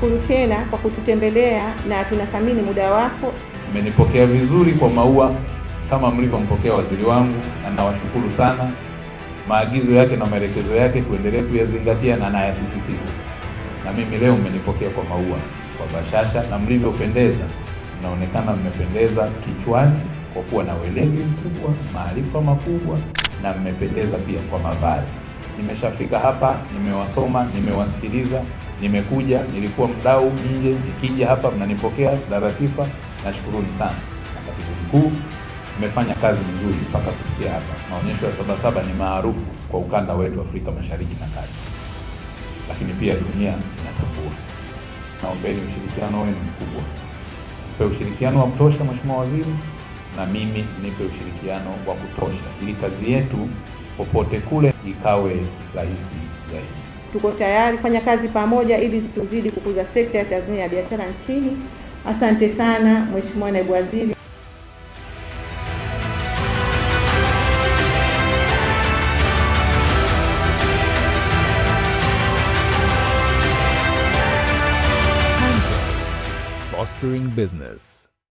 tunakushukuru tena kwa kututembelea na tunathamini muda wako. Mmenipokea vizuri kwa maua kama mlivyompokea waziri wangu, na nawashukuru sana. Maagizo yake na maelekezo yake tuendelee kuyazingatia na nayasisitiza. Na mimi leo mmenipokea kwa maua, kwa bashasha, na mlivyopendeza. Mnaonekana mmependeza kichwani kwa kuwa na weledi mkubwa, maarifa makubwa, na mmependeza pia kwa mavazi. Nimeshafika hapa, nimewasoma, nimewasikiliza, nimekuja, nilikuwa mdau nje, nikija hapa mnanipokea Daratifa. Nashukuruni sana. Na katibu mkuu, mmefanya kazi nzuri mpaka kufikia hapa. Maonyesho ya Sabasaba ni maarufu kwa ukanda wetu Afrika Mashariki na Kati, lakini pia dunia inatambua. Naombeni ushirikiano wenu mkubwa. Mpe ushirikiano wa kutosha Mheshimiwa Waziri, na mimi nipe ushirikiano wa kutosha ili kazi yetu popote kule ikawe rahisi zaidi. Tuko tayari kufanya kazi pamoja ili tuzidi kukuza sekta ya tasnia ya biashara nchini. Asante sana Mheshimiwa Naibu Waziri. Fostering business.